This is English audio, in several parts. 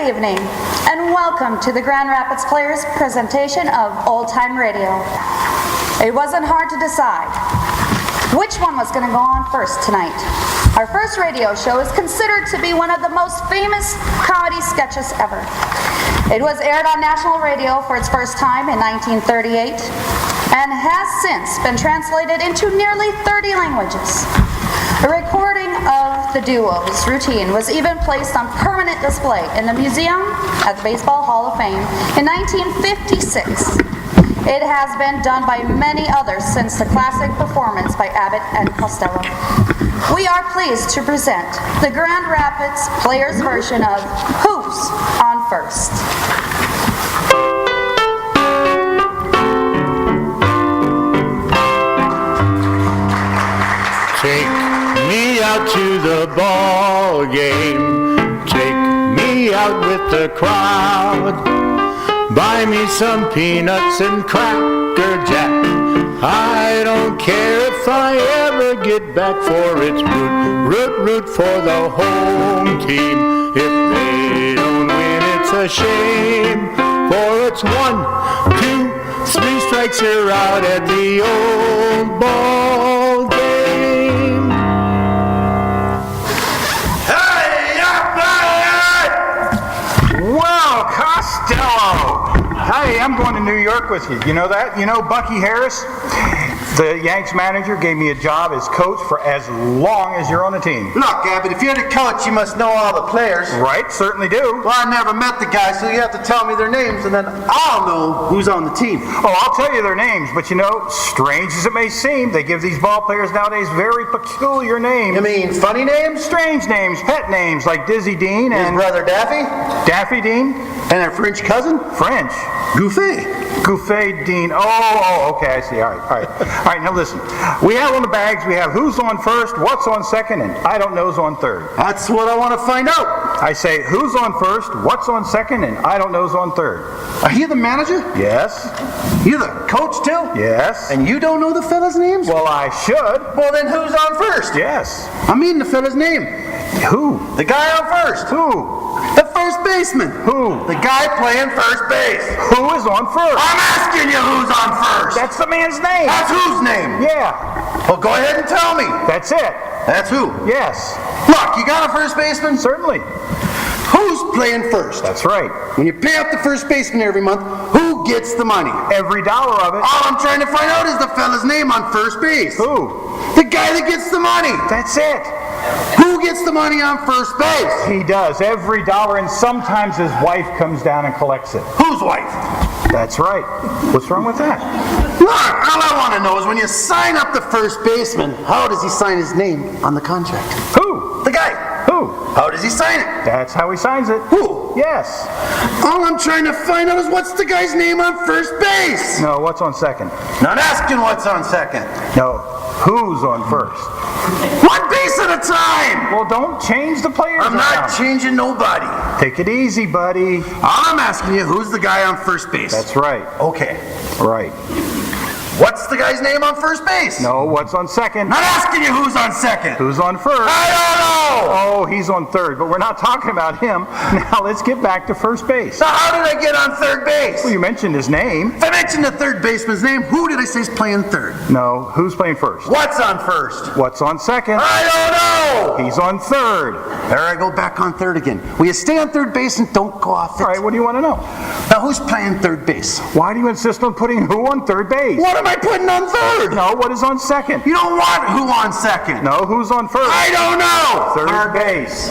evening, and welcome to the Grand Rapids Players presentation of Old Time Radio. It wasn't hard to decide which one was going to go on first tonight. Our first radio show is considered to be one of the most famous comedy sketches ever. It was aired on national radio for its first time in 1938 and has since been translated into nearly 30 languages. A recording of the duo's routine was even placed on permanent display in the museum at the Baseball Hall of Fame in 1956. It has been done by many others since the classic performance by Abbott and Costello. We are pleased to present the Grand Rapids Players version of Who's on First? Take me out to the ball game. Take me out with the crowd. Buy me some peanuts and Cracker Jack. I don't care if I ever get back, for it's root for the home team. If they don't win, it's a shame, for it's 1, 2, 3 strikes, you're out at the old ball game. Hey, well, Costello! Hey, I'm going to New York with you. You know that? You know Bucky Harris? The Yanks manager gave me a job as coach for as long as you're on the team. Look, Abbott, if you're the coach, you must know all the players. Right, certainly do. Well, I never met the guys, so you have to tell me their names, and then I'll know who's on the team. Oh, I'll tell you their names, but you know, strange as it may seem, they give these ball players nowadays very peculiar names. You mean funny names? Strange names, pet names, like Dizzy Dean and... His brother Daffy? Daffy Dean? And their French cousin? French. Gouffet. Gouffet Dean. Oh, okay, I see. All right. All right, now listen. We have on the bags, we have who's on first, what's on second, and I don't know's on third. That's what I want to find out. I say who's on first, what's on second, and I don't know's on third. Are you the manager? Yes. You the coach too? Yes. And you don't know the fella's names? Well, I should. Well, then who's on first? Yes. I mean the fella's name. Who? The guy on first. Who? The first baseman. Who? The guy playing first base. Who is on first? I'm asking you who's on first. That's the man's name. That's whose name? Yeah. Well, go ahead and tell me. That's it. That's who? Yes. Look, you got a first baseman? Certainly. Who's playing first? That's right. When you pay up the first baseman every month, who gets the money? Every dollar of it. All I'm trying to find out is the fella's name on first base. Who? The guy that gets the money. That's it. Who gets the money on first base? He does, every dollar, and sometimes his wife comes down and collects it. Whose wife? That's right. What's wrong with that? Look, all I want to know is when you sign up the first baseman, how does he sign his name on the contract? Who? The guy. Who? How does he sign it? That's how he signs it. Who? Yes. All I'm trying to find out is what's the guy's name on first base? No, what's on second? Not asking what's on second. No, who's on first? One base at a time! Well, don't change the players I'm not around. changing nobody. Take it easy, buddy. All I'm asking you, who's the guy on first base? That's right. Okay. Right. What's the guy's name on first base? No, what's on second? Not asking you who's on second. Who's on first? I don't know! Oh, he's on third, but we're not talking about him. Now let's get back to first base. So how did I get on third base? Well, you mentioned his name. If I mentioned the third baseman's name, who did I say is playing third? No, who's playing first? What's on first? What's on second? I don't know! He's on third. There I go back on third again. Will you stay on third base and don't go off it? All right, what do you want to know? Now who's playing third base? Why do you insist on putting who on third base? What am I putting on third? No, what is on second? You don't want who on second. No, who's on first? I don't know! Third base.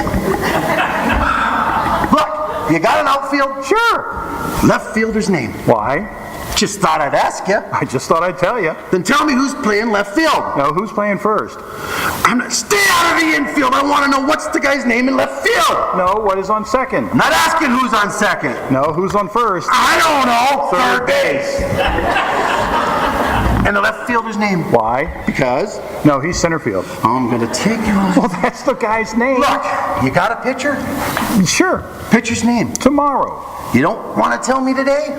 Look, you got an outfield? Sure. Left fielder's name. Why? Just thought I'd ask you. I just thought I'd tell you. Then tell me who's playing left field. No, who's playing first? I'm not, stay out of the infield. I want to know what's the guy's name in left field. No, what is on second? I'm not asking who's on second. No, who's on first? I don't know. Third base. And the left fielder's name. Why? Because? No, he's center field. I'm going to take you on. Well, that's the guy's name. Look, you got a pitcher? Sure. Pitcher's name. Tomorrow. You don't want to tell me today?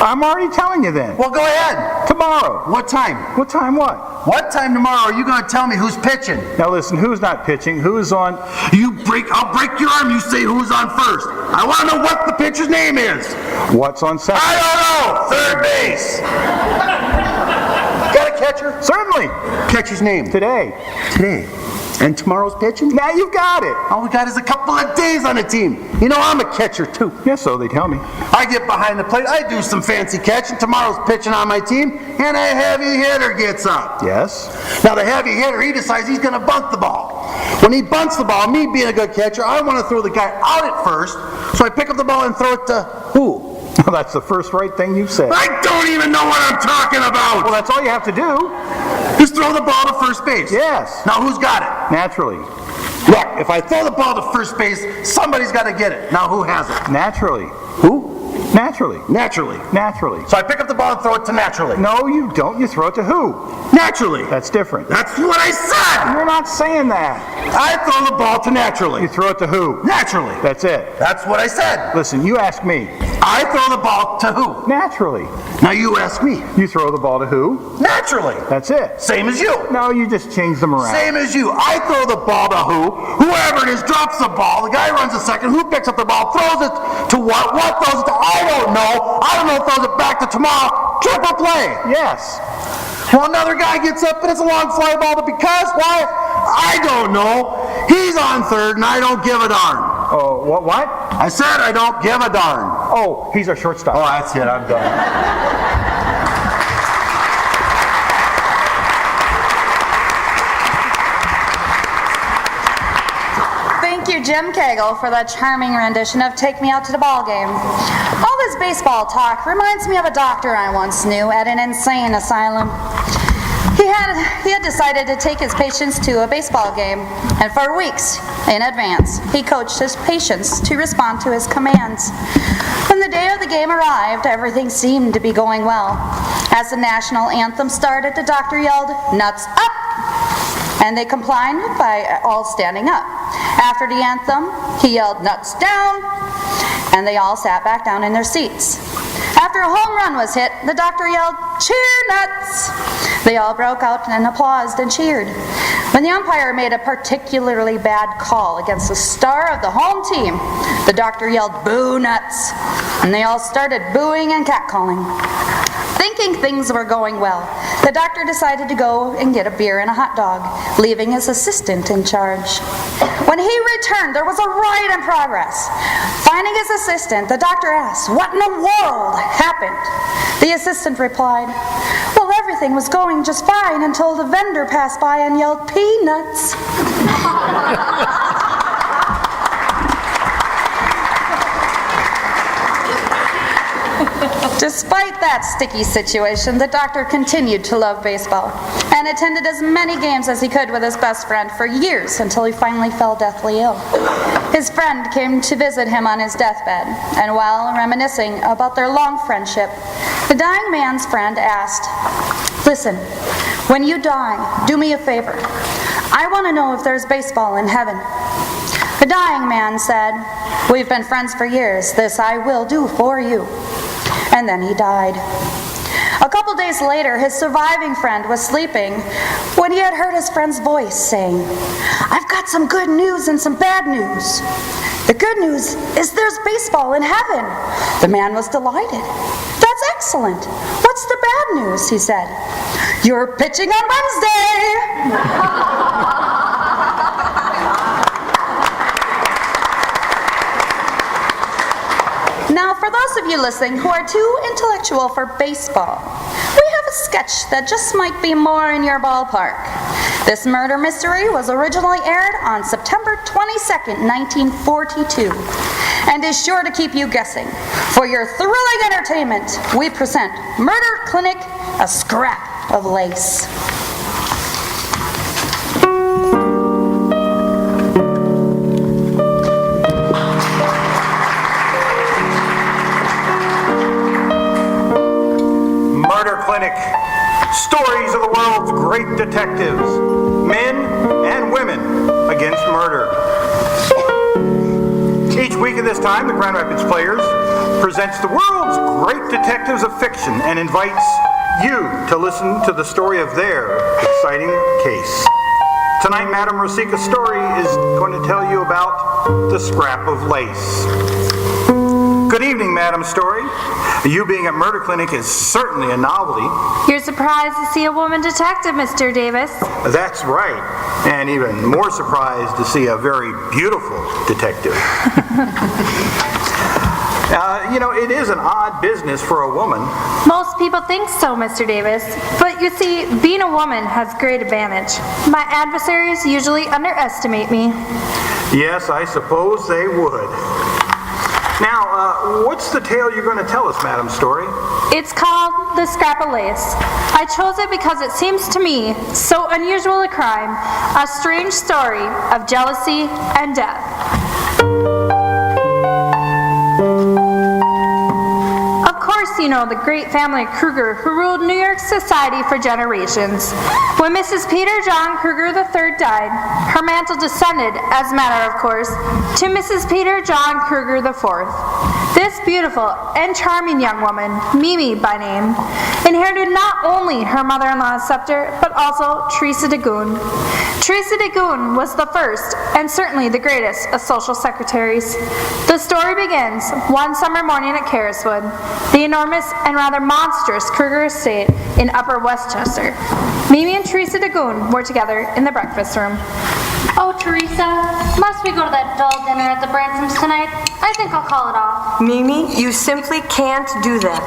I'm already telling you then. Well, go ahead. Tomorrow. What time? What time what? What time tomorrow are you going to tell me who's pitching? Now listen, who's not pitching? Who's on? I'll break your arm. You say who's on first. I want to know what the pitcher's name is. What's on second? I don't know. Third base. Got a catcher? Certainly. Catcher's name? Today. And tomorrow's pitching? Now you've got it. All we got is a couple of days on the team. You know, I'm a catcher too. Yes, so they tell me. I get behind the plate, I do some fancy catching. Tomorrow's pitching on my team, and a heavy hitter gets up. Yes. Now the heavy hitter, he decides he's going to bunt the ball. When he bunts the ball, me being a good catcher, I want to throw the guy out at first, so I pick up the ball and throw it to who? Well, that's the first right thing you've said. I don't even know what I'm talking about. Well, that's all you have to do. Just throw the ball to first base. Yes. Now who's got it? Naturally. Look, if I throw the ball to first base, somebody's got to get it. Now who has it? Naturally. Who? Naturally. Naturally. Naturally. So I pick up the ball and throw it to naturally. No, you don't. You throw it to who? Naturally. That's different. That's what I said. You're not saying that. I throw the ball to naturally. You throw it to who? Naturally. That's it. That's what I said. Listen, you ask me. I throw the ball to who? Naturally. Now you ask me. You throw the ball to who? Naturally. That's it. Same as you. No, you just change them around. Same as you. I throw the ball to who? Whoever it is drops the ball. The guy runs a second. Who picks up the ball? Throws it to what? What throws it to? I don't know. I don't know. Throws it back to tomorrow. Triple play. Yes. Well, another guy gets up and it's a long fly ball, but because why? I don't know. He's on third and I don't give a darn. Oh, what? I said I don't give a darn. Oh, he's our shortstop. Oh, that's it. I'm done. Thank you, Jim Cagle, for that charming rendition of Take Me Out to the Ball Game. All this baseball talk reminds me of a doctor I once knew at an insane asylum. He had decided to take his patients to a baseball game, and for weeks in advance, he coached his patients to respond to his commands. When the day of the game arrived, everything seemed to be going well. As the national anthem started, the doctor yelled, "Nuts up!" and they complied by all standing up. After the anthem, he yelled, "Nuts down!" and they all sat back down in their seats. After a home run was hit, the doctor yelled, "Cheer, Nuts!" They all broke out and applauded and cheered. When the umpire made a particularly bad call against the star of the home team, the doctor yelled, "Boo, Nuts!" and they all started booing and catcalling. Thinking things were going well, the doctor decided to go and get a beer and a hot dog, leaving his assistant in charge. When he returned, there was a riot in progress. Finding his assistant, the doctor asked, "What in the world happened?" The assistant replied, "Well, everything was going just fine until the vendor passed by and yelled, 'Peanuts!'" Despite that sticky situation, the doctor continued to love baseball and attended as many games as he could with his best friend for years until he finally fell deathly ill. His friend came to visit him on his deathbed, and while reminiscing about their long friendship, the dying man's friend asked, "Listen, when you die, do me a favor. I want to know if there's baseball in heaven." The dying man said, "We've been friends for years. This I will do for you." And then he died. A couple days later, his surviving friend was sleeping when he had heard his friend's voice saying, "I've got some good news and some bad news. The good news is there's baseball in heaven." The man was delighted. "That's excellent. What's the bad news?" he said. "You're pitching on Wednesday." Now, for those of you listening who are too intellectual for baseball, we have a sketch that just might be more in your ballpark. This murder mystery was originally aired on September 22nd, 1942, and is sure to keep you guessing. For your thrilling entertainment, we present Murder Clinic, A Scrap of Lace. Clinic. Stories of the world's great detectives, men and women against murder. Each week at this time, the Grand Rapids Players presents the world's great detectives of fiction and invites you to listen to the story of their exciting case. Tonight, Madam Rosika's story is going to tell you about the scrap of lace. Good evening, Madam Story. You being at Murder Clinic is certainly a novelty. You're surprised to see a woman detective, Mr. Davis. That's right. And even more surprised to see a very beautiful detective. It is an odd business for a woman. Most people think so, Mr. Davis. But you see, being a woman has great advantage. My adversaries usually underestimate me. Yes, I suppose they would. Now, what's the tale you're going to tell us, Madam Story? It's called The Scrap of Lace. I chose it because it seems to me so unusual a crime, a strange story of jealousy and death. Of course, you know the great family Kruger who ruled New York society for generations. When Mrs. Peter John Kruger III died, her mantle descended, as a matter of course, to Mrs. Peter John Kruger IV. This beautiful and charming young woman, Mimi by name, inherited not only her mother-in-law's scepter, but also Teresa de Goon. Teresa de Goon was the first, and certainly the greatest, of social secretaries. The story begins one summer morning at Cariswood, the enormous and rather monstrous Kruger estate in Upper Westchester. Mimi and Teresa de Goon were together in the breakfast room. Oh, Teresa, must we go to that dull dinner at the Bransoms tonight? I think I'll call it off. Mimi, you simply can't do that.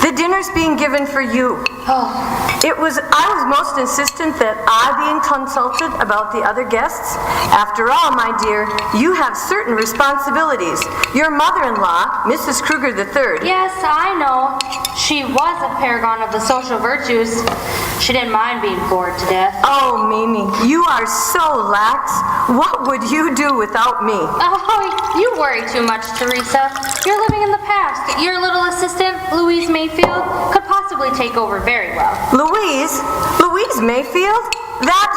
The dinner's being given for you. I was most insistent that I being consulted about the other guests. After all, my dear, you have certain responsibilities. Your mother-in-law, Mrs. Kruger III. Yes, I know. She was a paragon of the social virtues. She didn't mind being bored to death. Oh, Mimi, you are so lax. What would you do without me? Oh, you worry too much, Teresa. You're living in the past. Your little assistant, Louise Mayfield, could possibly take over very well. Louise Mayfield? That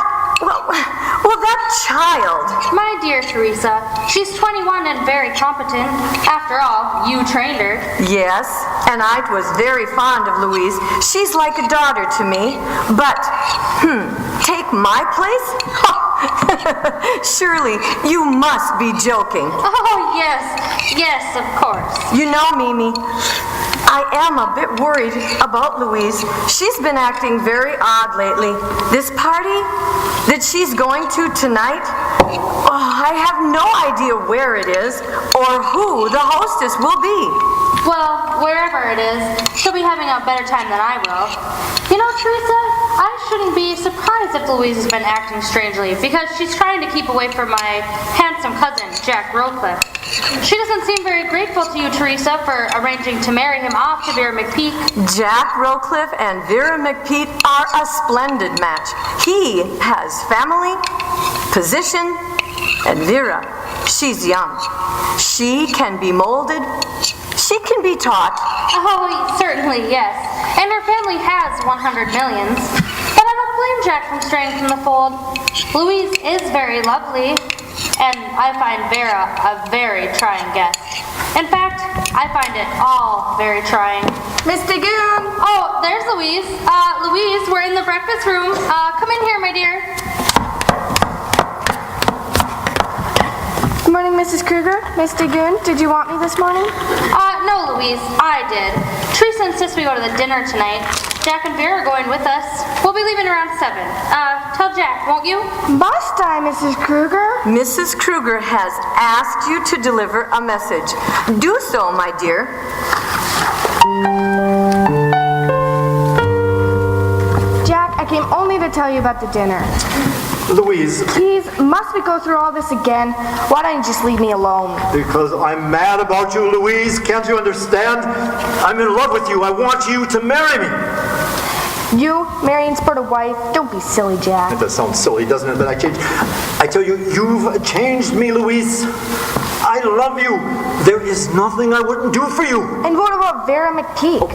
child. My dear Teresa, she's 21 and very competent. After all, you trained her. Yes, and I was very fond of Louise. She's like a daughter to me. But, take my place? Surely you must be joking. Oh, yes, of course. You know, Mimi, I am a bit worried about Louise. She's been acting very odd lately. This party that she's going to tonight, I have no idea where it is or who the hostess will be. Well, wherever it is, she'll be having a better time than I will. You know, Teresa, I shouldn't be surprised if Louise has been acting strangely, because she's trying to keep away from my handsome cousin, Jack Rowcliffe. She doesn't seem very grateful to you, Teresa, for arranging to marry him off to Vera McPeak. Jack Rowcliffe and Vera McPeak are a splendid match. He has family, position, and Vera, she's young. She can be molded. She can be taught. Oh, certainly, yes. And her family has 100 millions. But I don't blame Jack from straying from the fold. Louise is very lovely, and I find Vera a very trying guest. In fact, I find it all very trying. Mr. Goon! Oh, there's Louise. Louise, we're in the breakfast room. Come in here, my dear. Good morning, Mrs. Kruger. Mr. Goon, did you want me this morning? No, Louise, I did. Teresa insists we go to the dinner tonight. Jack and Vera are going with us. We'll be leaving around 7. Tell Jack, won't you? Bus time, Mrs. Kruger. Mrs. Kruger has asked you to deliver a message. Do so, my dear. Jack, I came only to tell you about the dinner. Louise, Please, must we go through all this again? Why don't you just leave me alone? because I'm mad about you, Louise. Can't you understand? I'm in love with you. I want you to marry me. You, marrying sport a wife? Don't be silly, Jack. It does sound silly, doesn't it? But I tell you, you've changed me, Louise. I love you. There is nothing I wouldn't do for you. And what about Vera McPeak?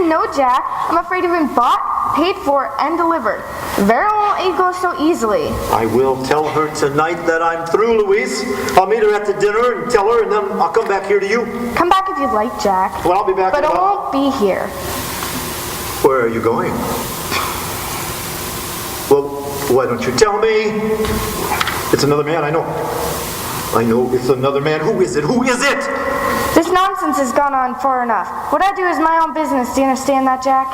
No, Jack. I'm afraid of being bought, paid for, and delivered. Vera won't go so easily. I will tell her tonight that I'm through, Louise. I'll meet her at the dinner and tell her, and then I'll come back here to you. Come back if you'd like, Jack. Well, I'll be back. But I in won't be here. about- Where are you going? Well, why don't you tell me? It's another man, I know. I know it's another man. Who is it? Who is it? This nonsense has gone on far enough. What I do is my own business. Do you understand that, Jack?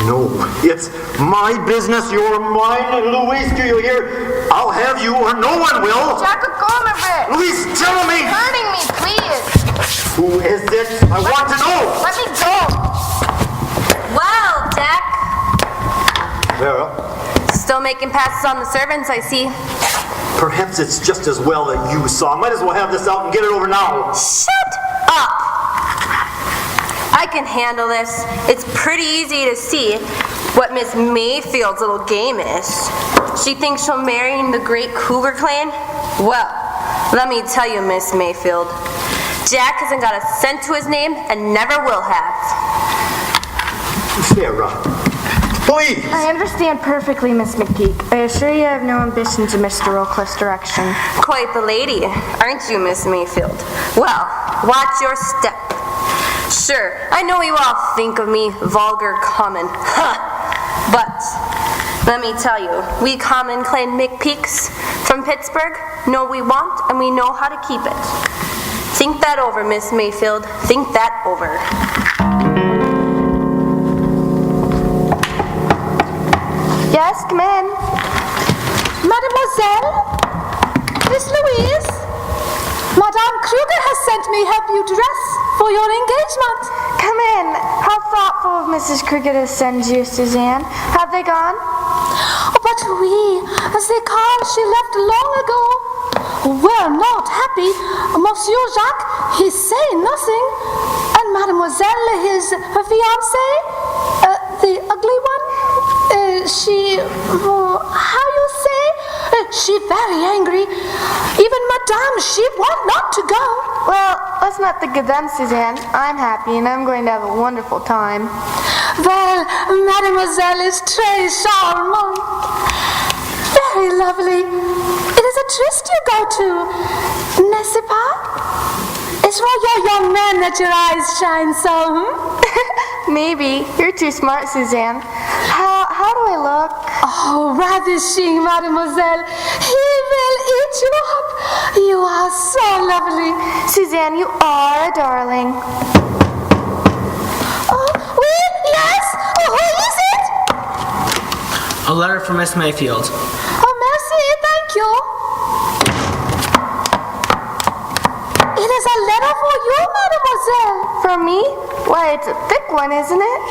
No, it's my business. You're mine. Louise, do you hear? I'll have you or no one will. Jack, go on a bit. Louise, tell me. Hurting me, please. Who is it? I want to know. Let me go. Well, Jack, Vera, still making passes on the servants, I see. perhaps it's just as well that you saw. Might as well have this out and get it over now. Shut up. I can handle this. It's pretty easy to see what Miss Mayfield's little game is. She thinks she'll marry the great Cougar clan? Well, let me tell you, Miss Mayfield, Jack hasn't got a cent to his name and never will have. Sarah, please. I understand perfectly, Miss McGeek. I assure you I have no ambitions in Mr. Rollcliffe's direction. Quite the lady, aren't you, Miss Mayfield? Well, watch your step. Sure, I know you all think of me vulgar common, but let me tell you, we common clan McPeaks from Pittsburgh know we want and we know how to keep it. Think that over, Miss Mayfield. Think that over. Yes, come in. Mademoiselle? Miss Louise? Madame Kruger has sent me help you dress for your engagement. Come in. How thoughtful of Mrs. Kruger to send you, Suzanne. Have they gone? Oh, but oui, the car she left long ago. We're not happy. Monsieur Jacques, he say nothing. And Mademoiselle, his fiancée, the ugly one, she, how you say? She very angry. Even Madame, she want not to go. Well, let's not think of them, Suzanne. I'm happy and I'm going to have a wonderful time. Well, Mademoiselle is très charmante. Very lovely. It is a tryst you go to, n'est-ce pas? It's for your young man that your eyes shine so, Maybe. You're too smart, Suzanne. How do I look? Oh, ravishing, mademoiselle. He will eat you up. You are so lovely. Suzanne, you are a darling. Oh, oui, yes. Oh, who is it? A letter from Miss Mayfield. Oh, merci, thank you. It is a letter for you, mademoiselle. For me? Why, it's a thick one, isn't it?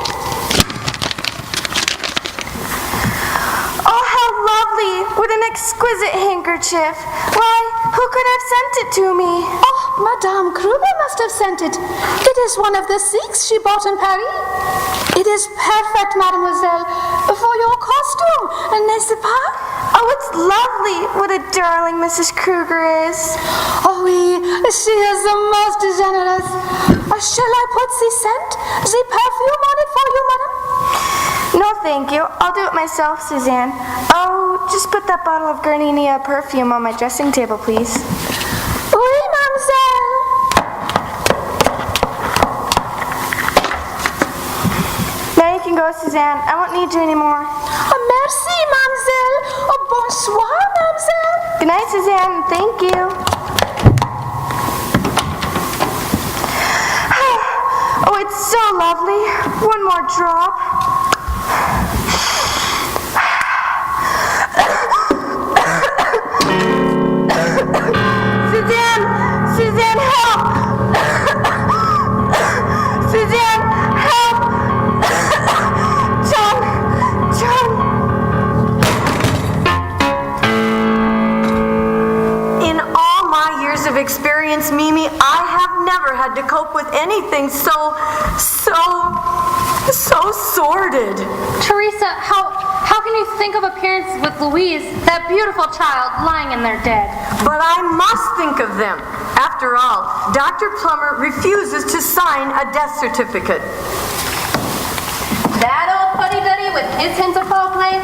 Oh, how lovely! What an exquisite handkerchief. Why, who could have sent it to me? Oh, Madame Kruger must have sent it. It is one of the Sikhs she bought in Paris. It is perfect, mademoiselle, for your costume, n'est-ce pas? Oh, it's lovely. What a darling Mrs. Kruger is. Oh, oui, she is the most generous. Shall I put the scent, the perfume on it for you, madam? No, thank you. I'll do it myself, Suzanne. Oh, just put that bottle of Gardenia perfume on my dressing table, please. Oui, mademoiselle. Now you can go, Suzanne. I won't need you anymore. Oh, merci, mademoiselle. Oh, bonsoir, mademoiselle. Good night, Suzanne. Thank you. Oh, it's so lovely. One more drop. Suzanne, help! Suzanne, help! John! In all my years of experience, Mimi, I have never had to cope with anything so sordid. Teresa, how can you think of appearances with Louise, that beautiful child lying in there dead? But I must think of them. After all, Dr. Plummer refuses to sign a death certificate. That old fuddy-duddy with his hints of foul play?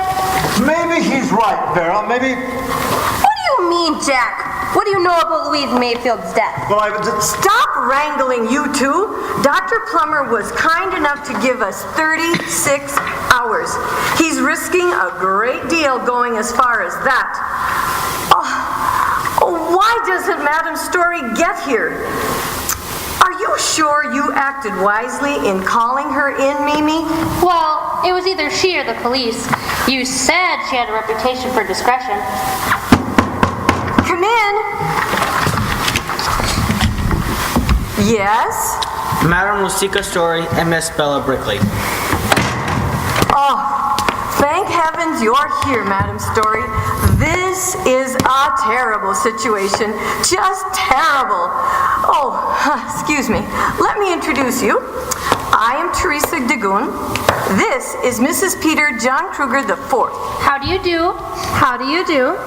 Maybe he's right, Vera. Maybe. What do you mean, Jack? what do you know about Louise Mayfield's death? Well, Stop wrangling, you two. Dr. Plummer was kind enough to give us 36 hours. He's risking a great deal going as far as that. Why doesn't Madam Story get here? Are you sure you acted wisely in calling her in, Mimi? Well, it was either she or the police. You said she had a reputation for discretion. Come in. Yes? Madam Lucica Story and Miss Bella Brickley. Oh, thank heavens you're here, Madam Story. This is a terrible situation. Just terrible. Oh, excuse me. Let me introduce you. I am Teresa DeGoon. This is Mrs. Peter John Kruger IV. How do you do? How do you do?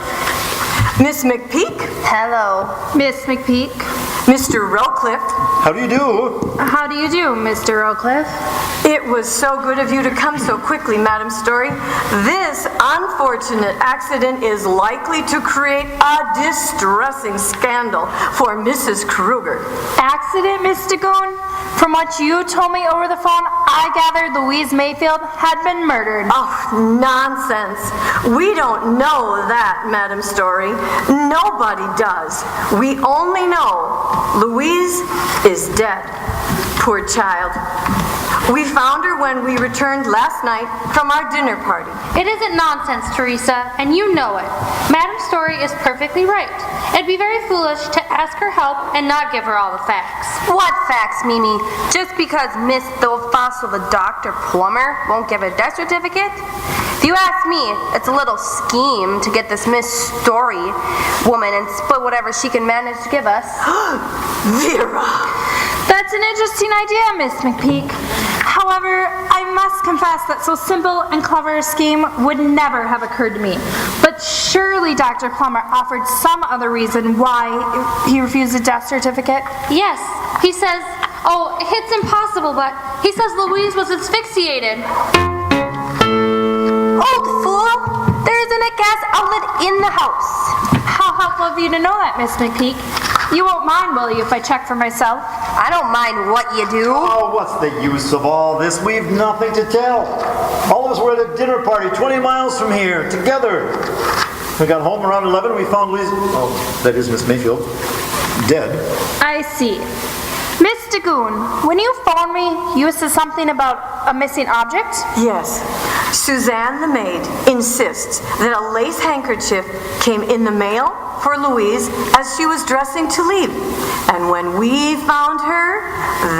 Miss McPeak. Hello. Miss McPeak. Mr. Rowcliffe. how do you do? How do you do, Mr. Rowcliffe? It was so good of you to come so quickly, Madam Story. This unfortunate accident is likely to create a distressing scandal for Mrs. Kruger. Accident, Miss DeGoon? From what you told me over the phone, I gathered Louise Mayfield had been murdered. Oh, nonsense. We don't know that, Madam Story. Nobody does. We only know Louise is dead. Poor child. We found her when we returned last night from our dinner party. It isn't nonsense, Teresa, and you know it. Madam Story is perfectly right. It'd be very foolish to ask her help and not give her all the facts. What facts, Mimi? Just because Miss Fossil, the Dr. Plummer, won't give a death certificate? If you ask me, it's a little scheme to get this Miss Story woman and split whatever she can manage to give us. Vera! That's an interesting idea, Miss McPeak. However, I must confess that so simple and clever a scheme would never have occurred to me. But surely Dr. Plummer offered some other reason why he refused a death certificate? Yes, he says, oh, it's impossible, but he says Louise was asphyxiated. Old fool! There isn't a gas outlet in the house. How helpful of you to know that, Miss McPeak. You won't mind, will you, if I check for myself? I don't mind what you do. Oh, what's the use of all this? We've nothing to tell. All of us were at a dinner party 20 miles from here, together. We got home around 11, we found Louise, that is Miss Mayfield, dead. I see. Miss DeGoon, when you phoned me, you said something about a missing object? Yes. Suzanne the maid insists that a lace handkerchief came in the mail for Louise as she was dressing to leave. And when we found her,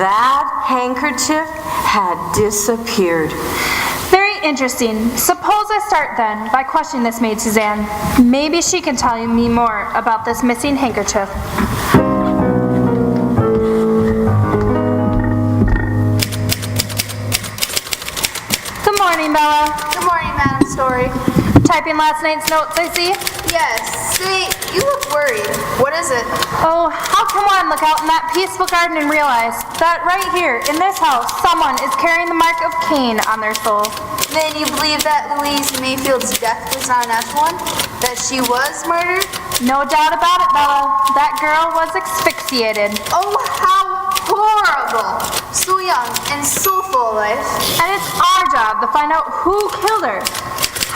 that handkerchief had disappeared. Very interesting. Suppose I start then by questioning this maid, Suzanne. Maybe she can tell me more about this missing handkerchief. Good morning, Bella. Good morning, Madam Story. Typing last night's notes, I see. Yes. Say, you look worried. What is it? Oh, how can one look out in that peaceful garden and realize that right here, in this house, someone is carrying the mark of Cain on their soul? Then you believe that Louise Mayfield's death was not an F1? That she was murdered? No doubt about it, Bella. That girl was asphyxiated. Oh, how horrible! So young and so full of life. And it's our job to find out who killed her.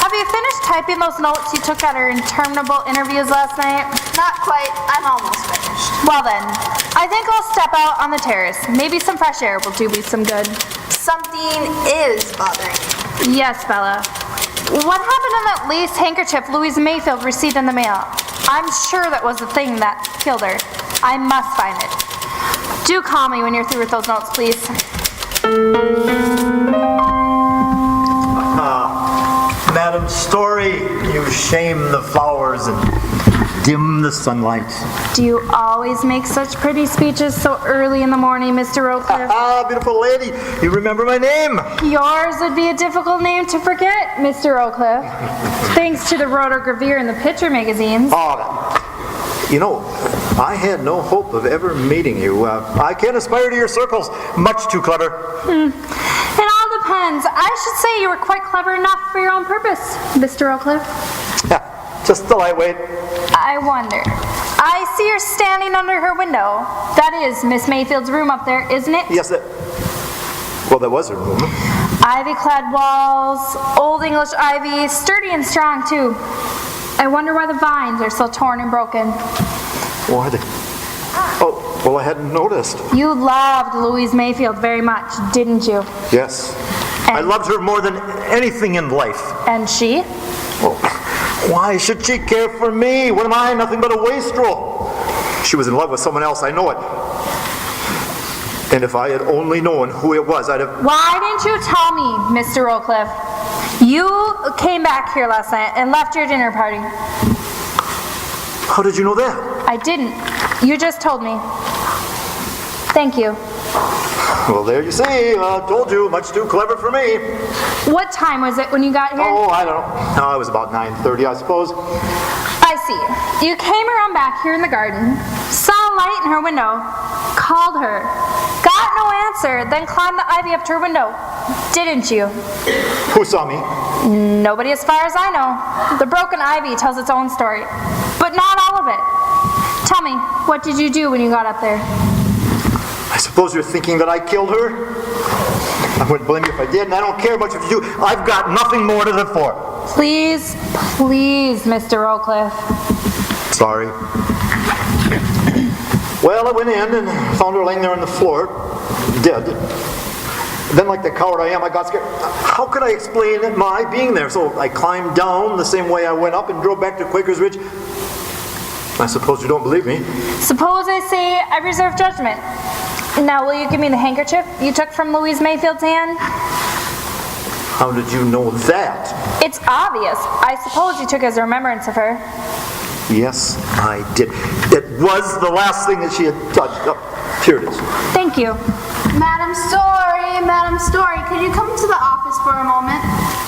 Have you finished typing those notes you took at our interminable interviews last night? Not quite. I'm almost finished. Well then, I think I'll step out on the terrace. Maybe some fresh air will do me some good. Something is bothering you. Yes, Bella. What happened to that lace handkerchief Louise Mayfield received in the mail? I'm sure that was the thing that killed her. I must find it. Do call me when you're through with those notes, please. Madam Story, you shame the flowers and dim the sunlight. Do you always make such pretty speeches so early in the morning, Mr. Rowcliffe? Ah, beautiful lady, you remember my name. Yours would be a difficult name to forget, Mr. Rowcliffe. Thanks to the rotogravure in the picture magazines. Oh, you know, I had no hope of ever meeting you. I can't aspire to your circles. Much too clever. It all depends. I should say you were quite clever enough for your own purpose, Mr. Rowcliffe. Just the lightweight. I wonder. I see you're standing under her window. That is Miss Mayfield's room up there, isn't it? Yes, that was her room. Ivy-clad walls, old English ivy, sturdy and strong too. I wonder why the vines are so torn and broken. Why they? Oh, well, I hadn't noticed. You loved Louise Mayfield very much, didn't you? Yes. I loved her more than anything in life. And she? Well, why should she care for me? What am I? Nothing but a wastrel. She was in love with someone else, I know it. And if I had only known who it was, I'd have... Why didn't you tell me, Mr. Rowcliffe? You came back here last night and left your dinner party. How did you know that? I didn't. You just told me. Thank you. Well, there you see. Told you. Much too clever for me. What time was it when you got here? Oh, I don't know. No, it was about 9:30, I suppose. I see. You came around back here in the garden, saw a light in her window, called her, got no answer, then climbed the ivy up to her window. Didn't you? Who saw me? Nobody as far as I know. The broken ivy tells its own story, but not all of it. Tell me, what did you do when you got up there? I suppose you're thinking that I killed her? I wouldn't blame you if I did, and I don't care much if you do. I've got nothing more to live for. Please, please, Mr. Rowcliffe. Sorry. Well, I went in and found her laying there on the floor, dead. Then, like the coward I am, I got scared. How could I explain my being there? So I climbed down the same way I went up and drove back to Quaker's Ridge. I suppose you don't believe me. Suppose I say I reserve judgment. Now, will you give me the handkerchief you took from Louise Mayfield's hand? How did you know that? It's obvious. I suppose you took it as a remembrance of her. Yes, I did. It was the last thing that she had touched. Oh, here it is. Thank you. Madam Story, could you come to the office for a moment?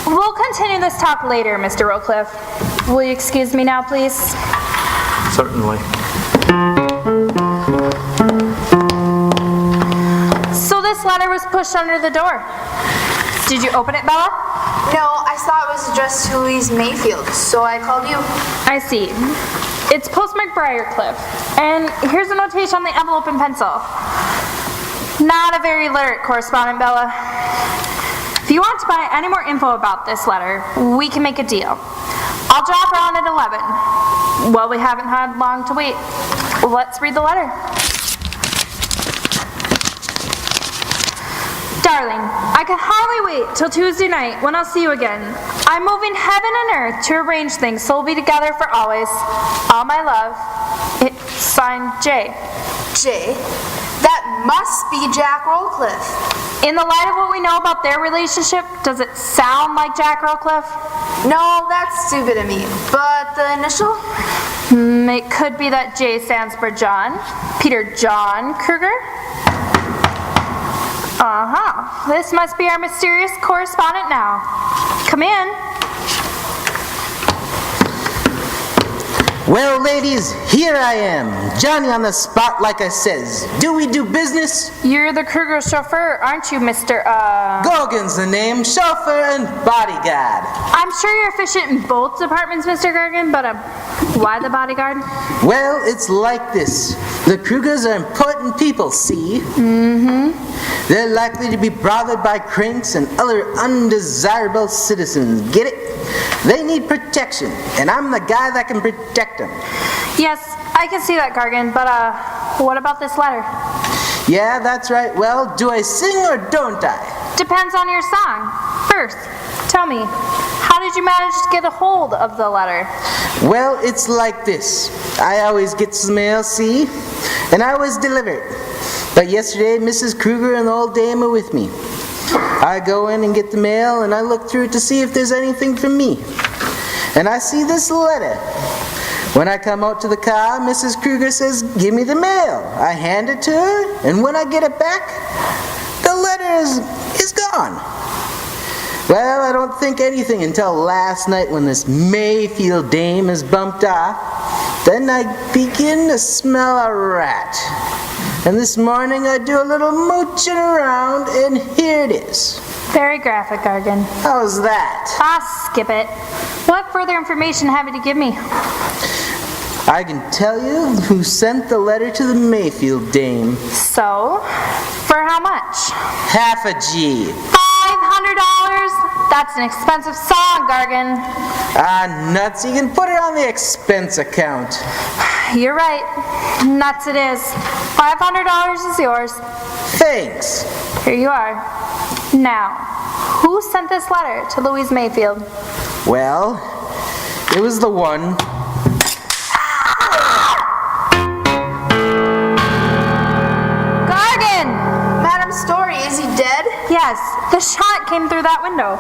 We'll continue this talk later, Mr. Rowcliffe. Will you excuse me now, please? Certainly. So this letter was pushed under the door. Did you open it, Bella? No, I saw it was addressed to Louise Mayfield, so I called you. I see. It's postmarked Briarcliff. And here's a notation on the envelope in pencil. Not a very literate correspondent, Bella. If you want to buy any more info about this letter, we can make a deal. I'll drop around at 11. Well, we haven't had long to wait. Let's read the letter. Darling, I can hardly wait till Tuesday night when I'll see you again. I'm moving heaven and earth to arrange things so we'll be together for always. All my love. It's signed J. Jay? That must be Jack Rowcliffe. In the light of what we know about their relationship, does it sound like Jack Rowcliffe? No, that's stupid of me. But the initial? It could be that J stands for John. Peter John Kruger? Uh-huh. This must be our mysterious correspondent now. Come in. Well, ladies, here I am. Johnny on the spot, like I says. Do we do business? You're the Kruger chauffeur, aren't you, Mr. Gorgon's the name, chauffeur and bodyguard. I'm sure you're efficient in both departments, Mr. Gorgon, but why the bodyguard? Well, it's like this. The Krugers are important people, see? Mm-hmm. They're likely to be bothered by cranks and other undesirable citizens. Get it? They need protection, and I'm the guy that can protect them. Yes, I can see that, Gargan, but what about this letter? Yeah, that's right. Well, do I sing or don't I? Depends on your song. First, tell me, how did you manage to get a hold of the letter? Well, it's like this. I always get some mail, see? And I always deliver it. But yesterday, Mrs. Kruger and the old dame are with me. I go in and get the mail, and I look through it to see if there's anything for me. And I see this letter. When I come out to the car, Mrs. Kruger says, "Give me the mail." I hand it to her, and when I get it back, the letter is gone. Well, I don't think anything until last night when this Mayfield dame is bumped off. Then I begin to smell a rat. And this morning I do a little mooching around, and here it is. Very graphic, Gargan. How's that? Ah, skip it. What further information have you to give me? I can tell you who sent the letter to the Mayfield dame. So, for how much? Half a G. $500? That's an expensive song, Gargan. Ah, nuts. You can put it on the expense account. You're right. Nuts it is. $500 is yours. Thanks. Here you are. Now, who sent this letter to Louise Mayfield? Well, it was the one. Gargan! Madam Story, is he dead? Yes, the shot came through that window.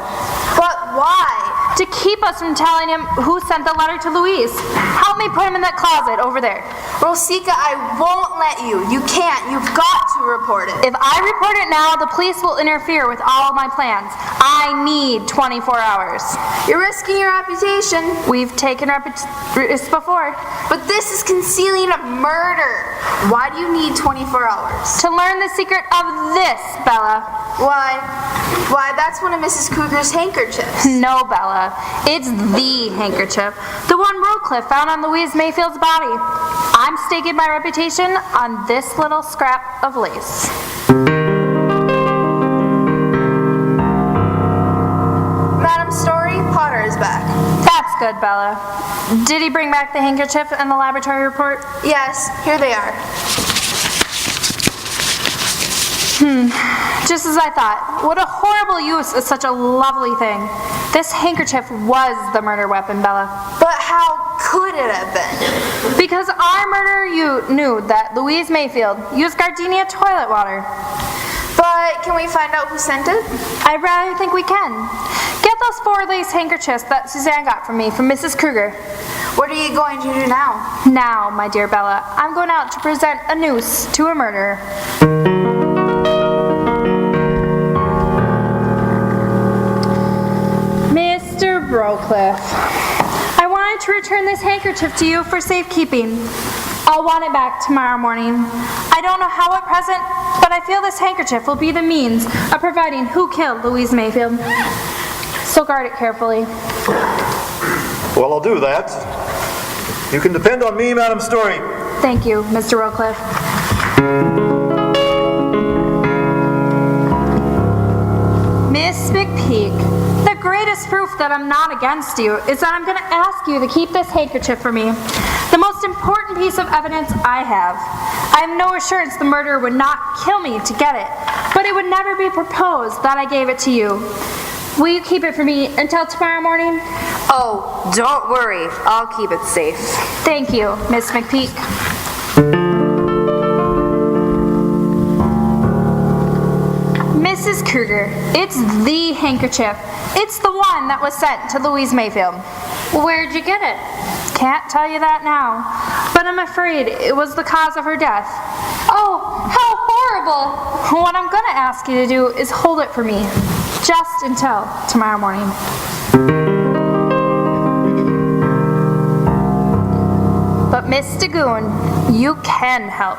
But why? To keep us from telling him who sent the letter to Louise. Help me put him in that closet over there. Rosika, I won't let you. You can't. You've got to report it. If I report it now, the police will interfere with all of my plans. I need 24 hours. You're risking your reputation. We've taken risks before. But this is concealing a murder. Why do you need 24 hours? To learn the secret of this, Bella. Why, that's one of Mrs. Cougar's handkerchiefs. No, Bella. It's the handkerchief. The one Rowcliffe found on Louise Mayfield's body. I'm staking my reputation on this little scrap of lace. Madam Story, Potter is back. That's good, Bella. Did he bring back the handkerchief and the laboratory report? Yes, here they are. Just as I thought. What a horrible use of such a lovely thing. This handkerchief was the murder weapon, Bella. But how could it have been? Because our murderer knew that Louise Mayfield used gardenia toilet water. But can we find out who sent it? I rather think we can. Get those 4 lace handkerchiefs that Suzanne got from me from Mrs. Kruger. What are you going to do now? Now, my dear Bella, I'm going out to present a noose to a murderer. Mr. Rowcliffe, I wanted to return this handkerchief to you for safekeeping. I'll want it back tomorrow morning. I don't know how at present, but I feel this handkerchief will be the means of providing who killed Louise Mayfield. So guard it carefully. Well, I'll do that. You can depend on me, Madam Story. Thank you, Mr. Rowcliffe. Miss McPeak, the greatest proof that I'm not against you is that I'm going to ask you to keep this handkerchief for me. The most important piece of evidence I have. I have no assurance the murderer would not kill me to get it, but it would never be proposed that I gave it to you. Will you keep it for me until tomorrow morning? Oh, don't worry. I'll keep it safe. Thank you, Miss McPeak. Mrs. Kruger, it's the handkerchief. It's the one that was sent to Louise Mayfield. Where'd you get it? Can't tell you that now, but I'm afraid it was the cause of her death. Oh, how horrible! What I'm going to ask you to do is hold it for me, just until tomorrow morning. But Miss Dagoon, you can help.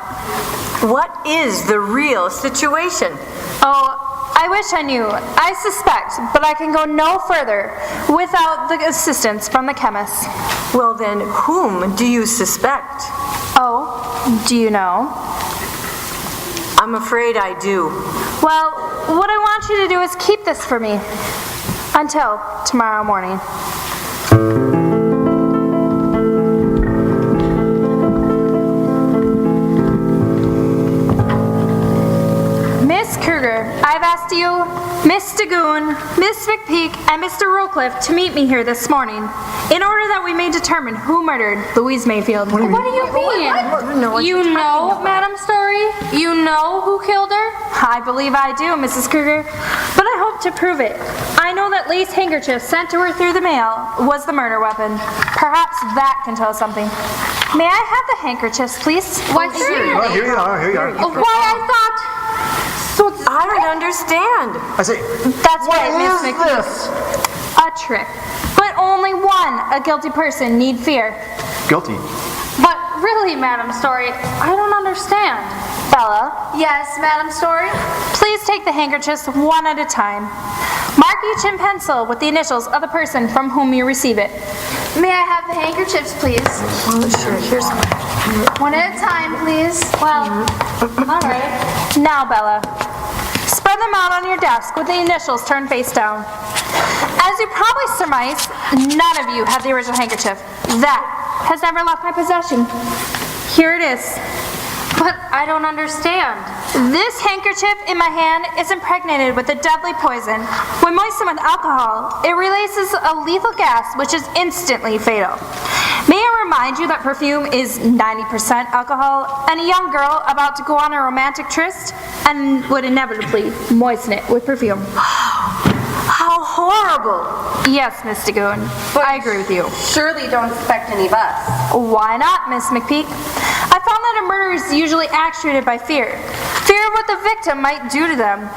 What is the real situation? Oh, I wish I knew. I suspect, but I can go no further without the assistance from the chemists. Well then, whom do you suspect? Oh, do you know? I'm afraid I do. Well, what I want you to do is keep this for me until tomorrow morning. Miss Kruger, I've asked you, Miss Dagoon, Miss McPeak, and Mr. Rowcliffe to meet me here this morning in order that we may determine who murdered Louise Mayfield. What do you mean? You know, Madam Story? You know who killed her? I believe I do, Mrs. Kruger, but I hope to prove it. I know that lace handkerchief sent to her through the mail was the murder weapon. Perhaps that can tell us something. May I have the handkerchiefs, please? Why, sure. Here you are. Why, I thought... I don't understand. I say, That's right, Miss what is McPeak. this? A trick. But only a guilty person need fear. Guilty. But really, Madam Story, I don't understand. Bella, Yes, Madam Story? please take the handkerchiefs one at a time. Mark each in pencil with the initials of the person from whom you receive it. May I have the handkerchiefs, please? Sure, here's One at a time, please. Well, all right. Now, Bella, spread them out on your desk with the initials turned face down. As you probably surmise, none of you have the original handkerchief. That has never left my possession. Here it is. But I don't understand. This handkerchief in my hand is impregnated with a deadly poison. When moistened with alcohol, it releases a lethal gas which is instantly fatal. May I remind you that perfume is 90% alcohol, and a young girl about to go on a romantic tryst and would inevitably moisten it with perfume. How horrible! Yes, Miss Dagoon, I agree with you. Surely don't suspect any of us. Why not, Miss McPeak? I found that a murder is usually actuated by fear. Fear of what the victim might do to them.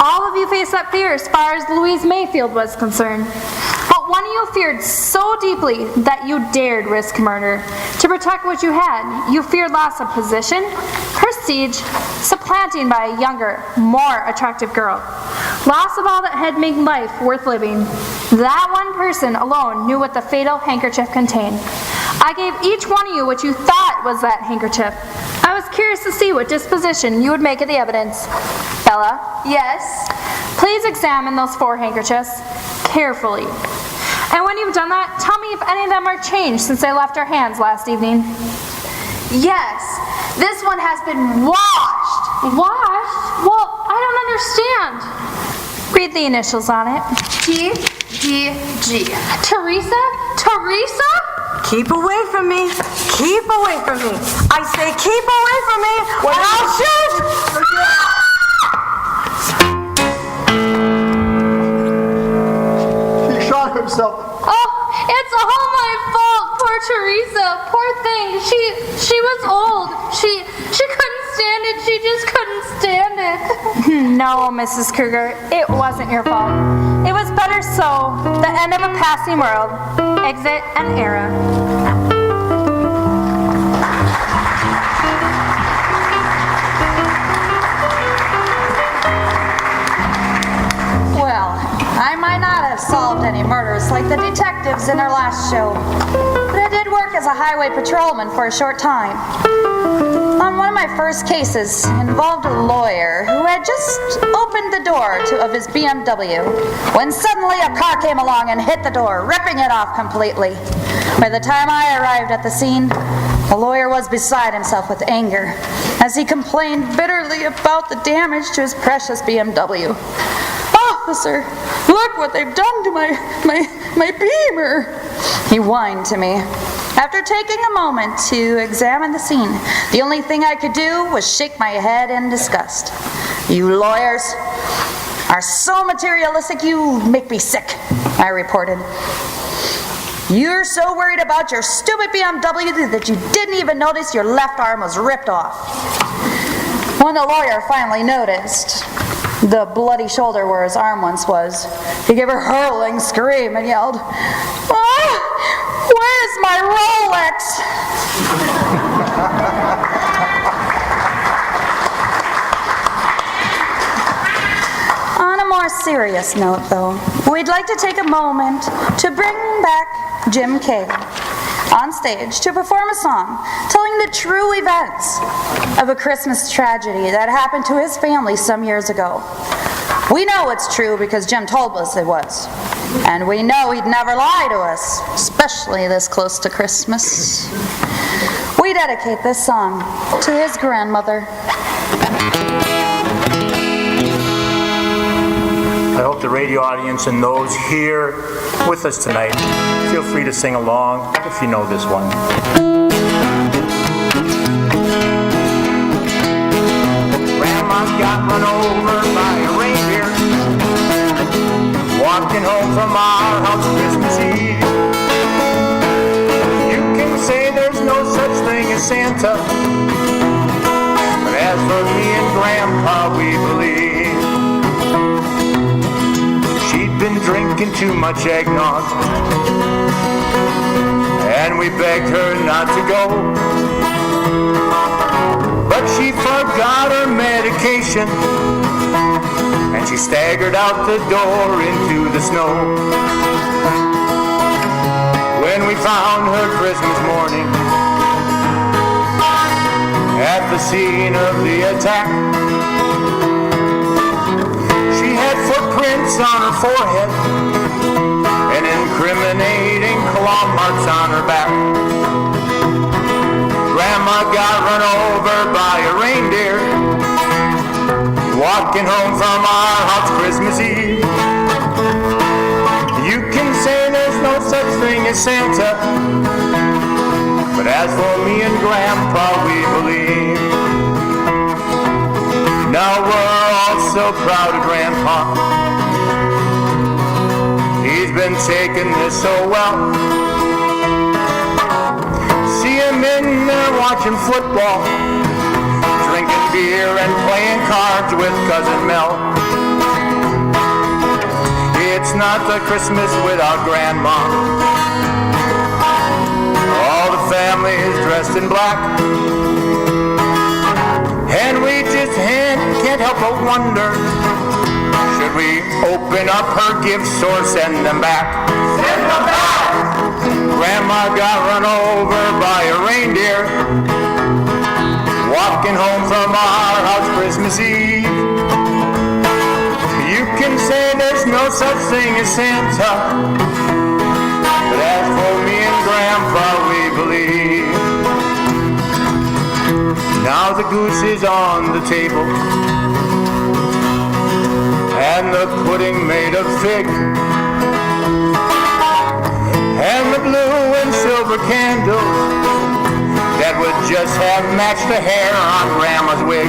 All of you face that fear as far as Louise Mayfield was concerned. But one of you feared so deeply that you dared risk murder. To protect what you had, you feared loss of position, prestige, supplanting by a younger, more attractive girl. Loss of all that had made life worth living. That one person alone knew what the fatal handkerchief contained. I gave each one of you what you thought was that handkerchief. I was curious to see what disposition you would make of the evidence. Bella? Yes? Please examine those 4 handkerchiefs carefully. And when you've done that, tell me if any of them are changed since they left our hands last evening. Yes. This one has been washed. Washed? Well, I don't understand. Read the initials on it. T-D-G. Teresa? Teresa? Keep away from me. Keep away from me. I say keep away from me, or I'll shoot! He shot himself. Oh, it's all my fault. Poor Teresa. Poor thing. She was old. She couldn't stand it. She just couldn't stand it. No, Mrs. Kruger, it wasn't your fault. It was better so. The end of a passing world. Exit an era. Well, I might not have solved any murders like the detectives in our last show, but I did work as a highway patrolman for a short time. On one of my first cases involved a lawyer who had just opened the door of his BMW when suddenly a car came along and hit the door, ripping it off completely. By the time I arrived at the scene, the lawyer was beside himself with anger as he complained bitterly about the damage to his precious BMW. "Officer, look what they've done to my Beamer," he whined to me. After taking a moment to examine the scene, the only thing I could do was shake my head in disgust. "You lawyers are so materialistic you make me sick," I reported. "You're so worried about your stupid BMW that you didn't even notice your left arm was ripped off." When the lawyer finally noticed the bloody shoulder where his arm once was, he gave a hurling scream and yelled, "Ah, where's my Rolex?" On a more serious note, though, we'd like to take a moment to bring back Jim Kay on stage to perform a song telling the true events of a Christmas tragedy that happened to his family some years ago. We know it's true because Jim told us it was. And we know he'd never lie to us, especially this close to Christmas. We dedicate this song to his grandmother. I hope the radio audience and those here with us tonight feel free to sing along if you know this one. Grandma's got run over by a reindeer walking home from our house Christmas Eve. You can say there's no such thing as Santa, but as for me and Grandpa, we believe. She'd been drinking too much eggnog, and we begged her not to go. But she forgot her medication, and she staggered out the door into the snow. When we found her Christmas morning at the scene of the attack. She had footprints on her forehead and incriminating claw marks on her back. Grandma got run over by a reindeer walking home from our house Christmas Eve. You can say there's no such thing as Santa, but as for me and Grandpa, we believe. Now we're all so proud of Grandpa. He's been taking this so well. See him in there watching football, drinking beer and playing cards with Cousin Mel. It's not the Christmas without Grandma. All the family is dressed in black, and we just can't help but wonder, should we open up her gifts or send them back? Send them back! Grandma got run over by a reindeer walking home from our house Christmas Eve. You can say there's no such thing as Santa, but as for me and Grandpa, we believe. Now the goose is on the table, and the pudding made of fig, and the blue and silver candles that would just have matched the hair on Grandma's wig.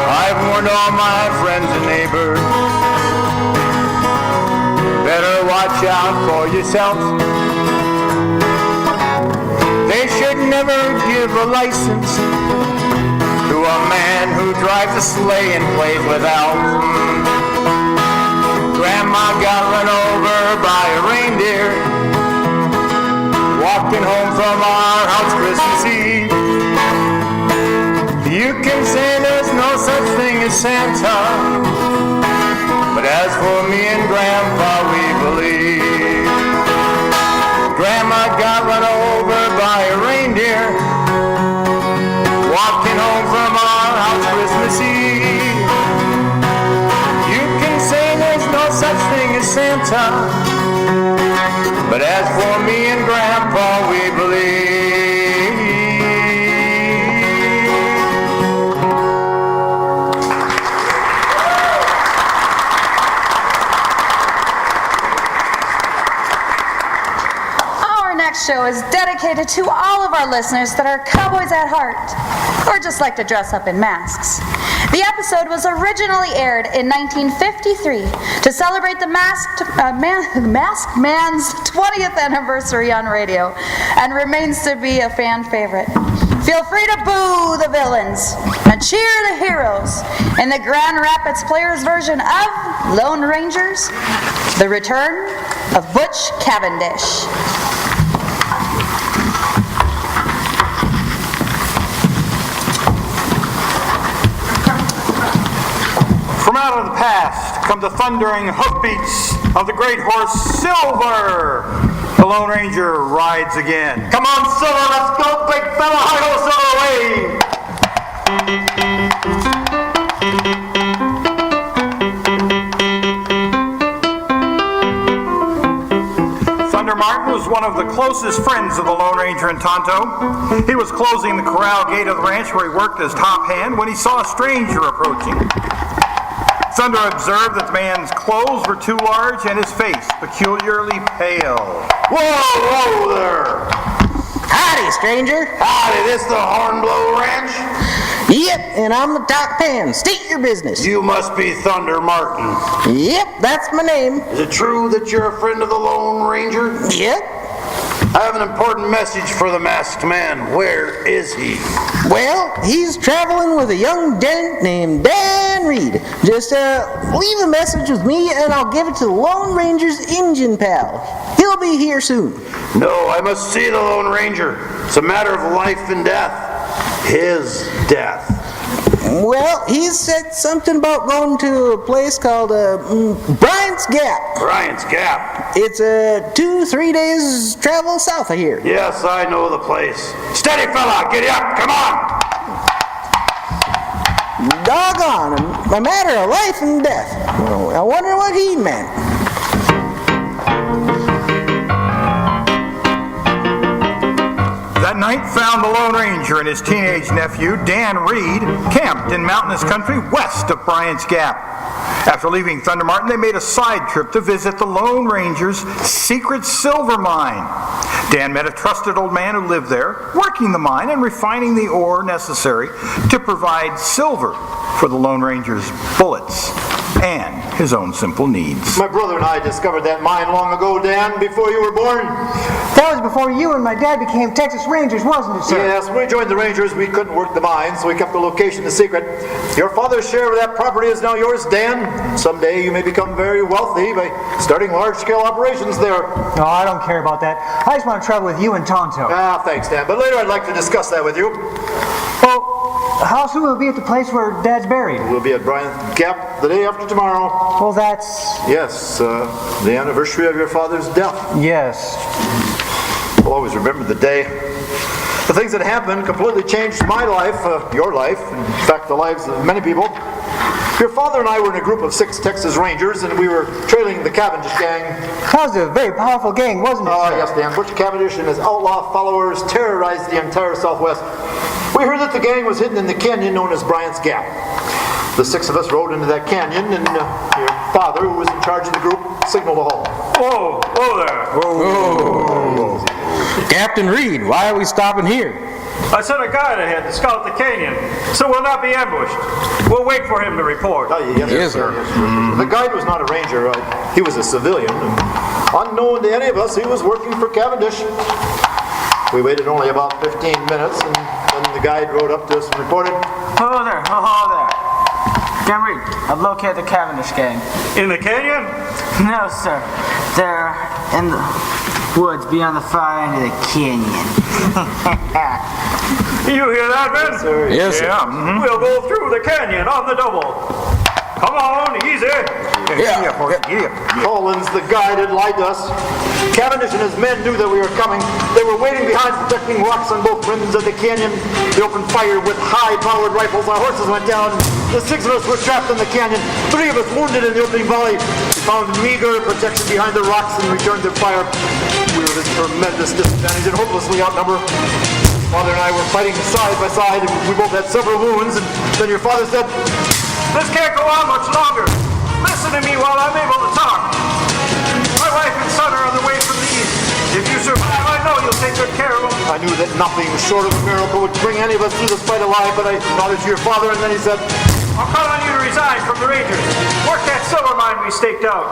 I've warned all my friends and neighbors, better watch out for yourselves. They should never give a license to a man who drives a sleigh and plays with elves. Grandma got run over by a reindeer walking home from our house Christmas Eve. You can say there's no such thing as Santa, but as for me and Grandpa, we believe. Grandma got run over by a reindeer walking home from our house Christmas Eve. You can say there's no such thing as Santa, but as for me and Grandpa, we believe. Our next show is dedicated to all of our listeners that are cowboys at heart, or just like to dress up in masks. The episode was originally aired in 1953 to celebrate the Masked Man's 20th anniversary on radio, and remains to be a fan favorite. Feel free to boo the villains and cheer the heroes in the Grand Rapids Players version of Lone Rangers, The Return of Butch Cavendish. From out of the past come the thundering hoofbeats of the great horse Silver. The Lone Ranger rides again. Come on, Silver, let's go, big fella. Hi-ho, Silver, away! Thunder Martin was one of the closest friends of the Lone Ranger and Tonto. He was closing the corral gate of the ranch where he worked as top hand when he saw a stranger approaching. Thunder observed that the man's clothes were too large and his face peculiarly pale. Whoa there! Howdy, stranger. Howdy, this the Hornblow Ranch? Yep, and I'm the top man. State your business. You must be Thunder Martin. Yep, that's my name. Is it true that you're a friend of the Lone Ranger? Yep. I have an important message for the masked man. Where is he? Well, he's traveling with a young dent named Dan Reed. Just leave a message with me and I'll give it to the Lone Ranger's engine pal. He'll be here soon. No, I must see the Lone Ranger. It's a matter of life and death. His death. Well, he said something about going to a place called Bryant's Gap. Bryant's Gap. It's 2-3 days travel south of here. Yes, I know the place. Steady, fella, get up, come on! Doggone, a matter of life and death. I wonder what he meant. That night found the Lone Ranger and his teenage nephew, Dan Reed, camped in mountainous country west of Bryant's Gap. After leaving Thunder Martin, they made a side trip to visit the Lone Ranger's secret silver mine. Dan met a trusted old man who lived there, working the mine and refining the ore necessary to provide silver for the Lone Ranger's bullets and his own simple needs. My brother and I discovered that mine long ago, Dan, before you were born. That was before you and my dad became Texas Rangers, wasn't it, sir? Yes, when we joined the Rangers, we couldn't work the mine, so we kept the location a secret. Your father's share of that property is now yours, Dan. Someday you may become very wealthy by starting large-scale operations there. No, I don't care about that. I just want to travel with you and Tonto. Ah, thanks, Dan, but later I'd like to discuss that with you. Well, how soon will we be at the place where Dad's buried? We'll be at Bryant Gap the day after tomorrow. Well, that's... Yes, the anniversary of your father's death. Yes. I'll always remember the day. The things that happened completely changed my life, your life, in fact, the lives of many people. Your father and I were in a group of 6 Texas Rangers, and we were trailing the Cavendish gang. That was a very powerful gang, wasn't it? Oh, yes, Dan. Butch Cavendish and his outlaw followers terrorized the entire Southwest. We heard that the gang was hidden in the canyon known as Bryant's Gap. The 6 of us rode into that canyon, and your father, who was in charge of the group, signaled a halt. Whoa, whoa there. Whoa. Captain Reed, why are we stopping here? I sent a guide ahead to scout the canyon, so we'll not be ambushed. We'll wait for him to report. Yes, sir. The guide was not a ranger. He was a civilian. Unknown to any of us, he was working for Cavendish. We waited only about 15 minutes, and then the guide rode up to us and reported. Hello there, hello there. Captain Reed, I've located the Cavendish gang. In the canyon? No, sir. They're in the woods beyond the far end of the canyon. You hear that, Ben? Yes, sir. Yes, sir. Yeah. We'll go through the canyon on the double. Come on, easy. Yeah. Collins, the guide, had lied to us. Cavendish and his men knew that we were coming. They were waiting behind protecting rocks on both rims of the canyon. They opened fire with high-powered rifles. Our horses went down. The 6 of us were trapped in the canyon. 3 of us wounded in the opening volley. We found meager protection behind the rocks and returned their fire. We were at a tremendous disadvantage and hopelessly outnumbered. Father and I were fighting side by side, and we both had several wounds. And then your father said, "This can't go on much longer. Listen to me while I'm able to talk. My wife and son are on the way from the east. If you survive, I know you'll take good care of them." I knew that nothing short of a miracle would bring any of us through this fight alive, but I nodded to your father, and then he said, "I'll count on you to resign from the Rangers. Work that silver mine we staked out.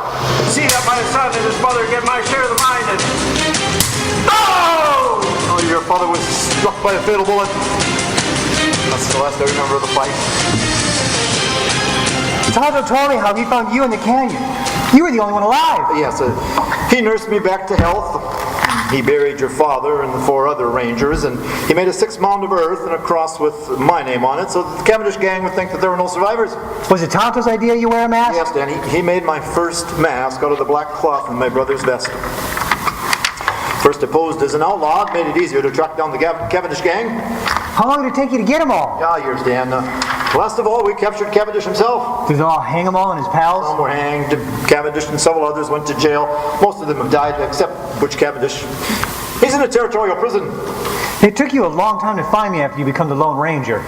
See that my son and his mother get my share of the mine and..." Oh! Oh, your father was struck by a fatal bullet. That's the last I remember of the fight. Tonto told me how he found you in the canyon. You were the only one alive. Yes, he nursed me back to health. He buried your father and the 4 other Rangers, and he made a 6 mound of earth and a cross with my name on it so that the Cavendish gang would think that there were no survivors. Was it Tonto's idea you wear a mask? Yes, Dan. He made my first mask out of the black cloth in my brother's vest. First I posed as an outlaw, it made it easier to track down the Cavendish gang. How long did it take you to get them all? Years, Dan. Last of all, we captured Cavendish himself. Did they all hang them all and his pals? Some were hanged. Cavendish and several others went to jail. Most of them have died, except Butch Cavendish. He's in a territorial prison. It took you a long time to find me after you become the Lone Ranger.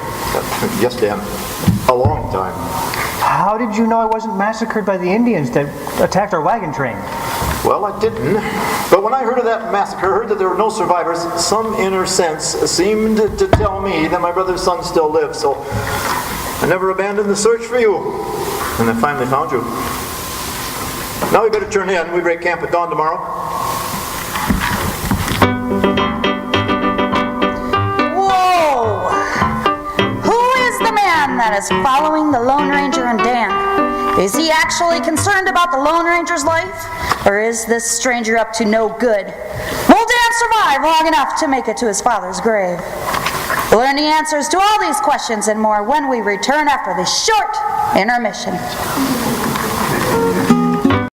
Yes, Dan. A long time. How did you know I wasn't massacred by the Indians that attacked our wagon train? Well, I didn't. But when I heard of that massacre, heard that there were no survivors, some inner sense seemed to tell me that my brother's son still lived. So I never abandoned the search for you. And I finally found you. Now we better turn in. We break camp at dawn tomorrow. Whoa! Who is the man that is following the Lone Ranger and Dan? Is he actually concerned about the Lone Ranger's life? Or is this stranger up to no good? We'll dance survive long enough to make it to his father's grave? We'll learn the answers to all these questions and more when we return after this short intermission.